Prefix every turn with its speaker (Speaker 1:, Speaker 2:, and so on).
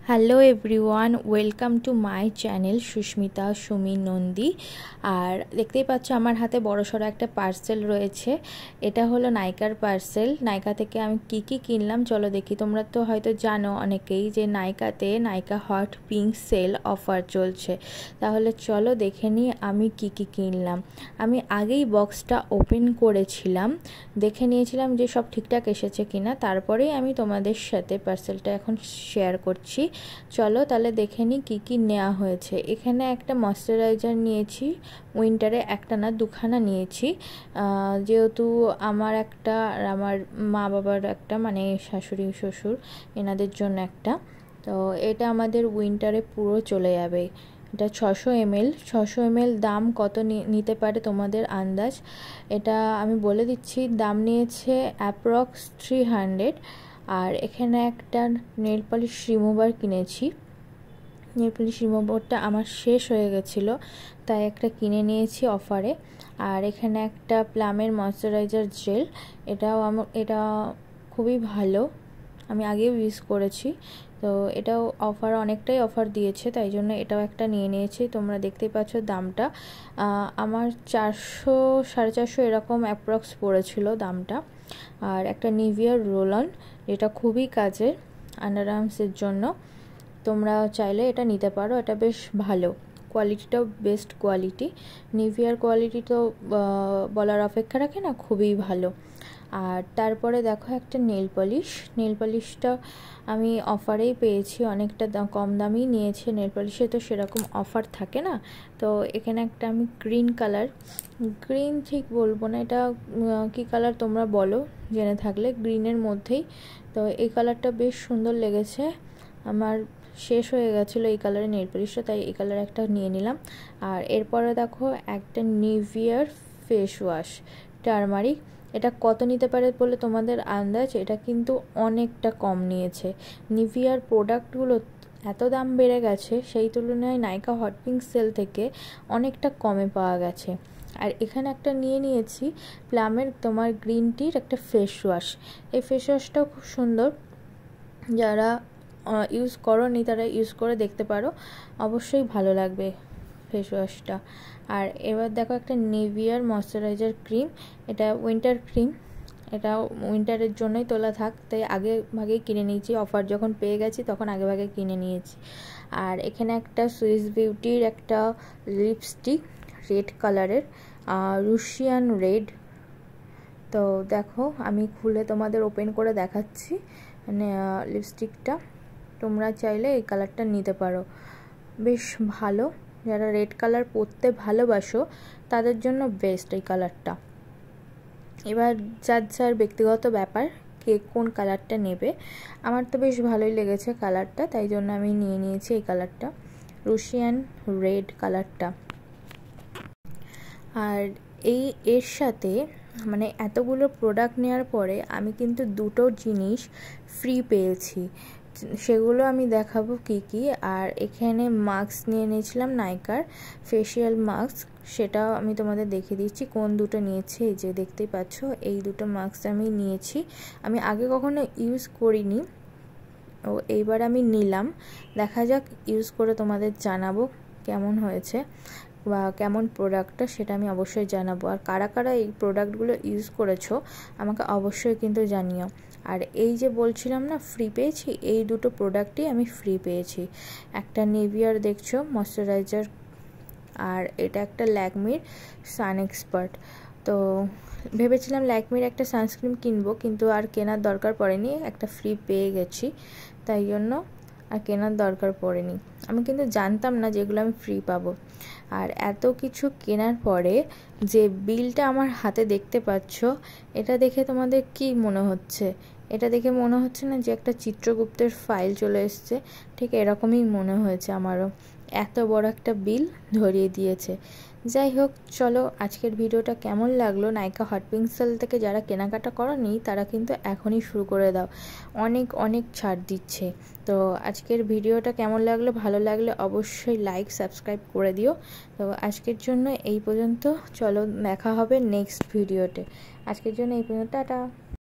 Speaker 1: Hello everyone, welcome to my channel Susmita Sumi Nandi. আর দেখতেই পাচ্ছ আমার হাতে বড়সড় একটা পার্সেল রয়েছে। এটা হলো নাইকার পার্সেল। নাইকা থেকে আমি কি কিনলাম চলো দেখি। তোমরা তো হয়তো জানো অনেকেই যে নাইকাতে নাইকা হট পিঙ্ক সেল অফার চলছে। তাহলে চলো দেখে নিই আমি কি কিনলাম। আমি আগেই বক্সটা ওপেন করেছিলাম, দেখে নিয়েছিলাম যে সব ঠিকঠাক এসেছে কিনা, তারপরেই আমি তোমাদের সাথে পার্সেলটা এখন শেয়ার করছি। চলো তাহলে দেখে নিই কী নেওয়া হয়েছে। এখানে একটা ময়শ্চারাইজার নিয়েছি, উইন্টারে একটা না দুখানা নিয়েছি, যেহেতু আমার একটা আর আমার মা বাবার একটা, মানে শাশুড়ি শ্বশুর এনাদের জন্য একটা। তো এটা আমাদের উইন্টারে পুরো চলে যাবে। এটা 600 ml। দাম কত নিতে পারে তোমাদের আন্দাজ? এটা আমি বলে দিচ্ছি, দাম নিয়েছে অ্যাপ্রক্স 300। আর এখানে একটা নেল পলিশ রিমুভার কিনেছি। নেল পলিশ রিমুভারটা আমার শেষ হয়ে গেছিলো, তাই একটা কিনে নিয়েছি অফারে। আর এখানে একটা প্লামের ময়শ্চারাইজার জেল, এটা খুবই ভালো, আমি আগেও ইউজ করেছি। তো এটাও অনেকটাই অফার দিয়েছে, তাই জন্য এটাও একটা নিয়ে নিয়েছি। তোমরা দেখতেই পাচ্ছ দামটা আমার 400 450 এরকম অ্যাপ্রক্স পড়েছিল দামটা। আর একটা নিভিয়ার রোল অন, যেটা খুবই কাজের আন্ডার আর্মসের জন্য, তোমরা চাইলে এটা নিতে পারো। এটা বেশ ভালো, কোয়ালিটিটাও বেস্ট কোয়ালিটি। নিভিয়ার কোয়ালিটি তো বলার অপেক্ষা রাখে না, খুবই ভালো। আর তারপরে দেখো একটা নেল পলিশটা আমি অফারেই পেয়েছি, অনেকটা কম দামেই নিয়েছে। নেল পলিশে তো সেরকম অফার থাকে না। তো এখানে একটা আমি গ্রিন ঠিক বলবো না, এটা কী কালার তোমরা বলো জেনে থাকলে, গ্রিনের মধ্যেই। তো এই কালারটা বেশ সুন্দর লেগেছে আমার, শেষ হয়ে গেছিলো এই কালারের নেল পলিশটা, তাই এই কালার একটা নিয়ে নিলাম। আর এরপরে দেখো একটা নিভিয়ার ফেস ওয়াশ টারমারিক, এটা কত নিতে পারে বলে তোমাদের আন্দাজ? এটা কিন্তু অনেকটা কম নিয়েছে। নিভিয়ার প্রোডাক্টগুলো এত দাম বেড়ে গেছে, সেই তুলনায় নাইকা হট পিঙ্ক সেল থেকে অনেকটা কমে পাওয়া গেছে। আর এখানে একটা নিয়ে নিয়েছি প্লামের তোমার গ্রিন টির একটা ফেস ওয়াশ। এই ফেস ওয়াশটাও খুব সুন্দর, যারা ইউজ করোনি তারা ইউজ করে দেখতে পারো, অবশ্যই ভালো লাগবে ফেস ওয়াশটা। আর এবার দেখো একটা নিভিয়ার ময়শ্চারাইজার ক্রিম, এটা উইন্টার ক্রিম, এটা উইন্টারের জন্যই তোলা থাক, তাই আগে ভাগেই কিনে নিয়েছি। অফার যখন পেয়ে গেছি তখন আগে ভাগে কিনে নিয়েছি। আর এখানে একটা সুইস বিউটির একটা লিপস্টিক রেড কালারের, রুশিয়ান রেড। তো দেখো আমি খুলে তোমাদের ওপেন করে দেখাচ্ছি মানে লিপস্টিকটা। তোমরা চাইলে এই কালারটা নিতে পারো, বেশ ভালো। যারা রেড কালার পরতে ভালোবাসো তাদের জন্য বেস্ট এই কালারটা। এবার যার ব্যক্তিগত ব্যাপার কে কোন কালারটা নেবে। আমার তো বেশ ভালোই লেগেছে কালারটা, তাই জন্য আমি নিয়ে নিয়েছি এই কালারটা, রুশিয়ান রেড কালারটা। আর এর সাথে মানে এতগুলো প্রোডাক্ট নেওয়ার পরে আমি কিন্তু দুটো জিনিস ফ্রি পেয়েছি, সেগুলো আমি দেখাবো কি। আর এখানে মাস্ক নিয়ে নিয়েছিলাম নাইকার ফেসিয়াল মাস্ক, সেটাও আমি তোমাদের দেখিয়ে দিচ্ছি কোন দুটো নিয়েছি। এই যে দেখতেই পাচ্ছ এই দুটো মাস্ক আমি নিয়েছি, আমি আগে কখনো ইউজ করিনি, ও এইবার আমি নিলাম। দেখা যাক, ইউজ করে তোমাদের জানাবো কেমন হয়েছে বা কেমন প্রোডাক্টটা, সেটা আমি অবশ্যই জানাবো। আর কারা কারা এই প্রোডাক্টগুলো ইউজ করেছো আমাকে অবশ্যই কিন্তু জানিও। আর এই যে বলছিলাম না ফ্রি পেয়েছি, এই দুটো প্রোডাক্টই আমি ফ্রি পেয়েছি। একটা নিভিয়ার দেখছো ময়শ্চারাইজার, আর এটা একটা ল্যাকমির সান এক্সপার্ট। তো ভেবেছিলাম ল্যাকমির একটা সানস্ক্রিন কিনবো, কিন্তু আর কেনার দরকার পড়েনি, একটা ফ্রি পেয়ে গেছি, তাই জন্য আর কেনার দরকার পড়েনি। আমি কিন্তু জানতাম না যেগুলো আমি ফ্রি পাবো। আর এত কিছু কেনার পরে যে বিলটা আমার হাতে দেখতে পাচ্ছ, এটা দেখে তোমাদের কি মনে হচ্ছে? এটা দেখে মনে হচ্ছে না যে একটা চিত্রগুপ্তের ফাইল চলে এসছে? ঠিক এরকমই মনে হয়েছে আমারও, এত বড় একটা বিল ধরিয়ে দিয়েছে। যাই হোক, চলো আজকের ভিডিওটা কেমন লাগলো। নাইকা হট পিঙ্ক সেল থেকে যারা কেনাকাটা করোনি তারা কিন্তু এখনই শুরু করে দাও, অনেক ছাড় দিচ্ছে। তো আজকের ভিডিওটা কেমন লাগলো, ভালো লাগলে অবশ্যই লাইক সাবস্ক্রাইব করে দিও। তো আজকের জন্য এই পর্যন্ত, চলো দেখা হবে নেক্সট ভিডিওতে। আজকের জন্য এই পর্যন্ত, টাটা।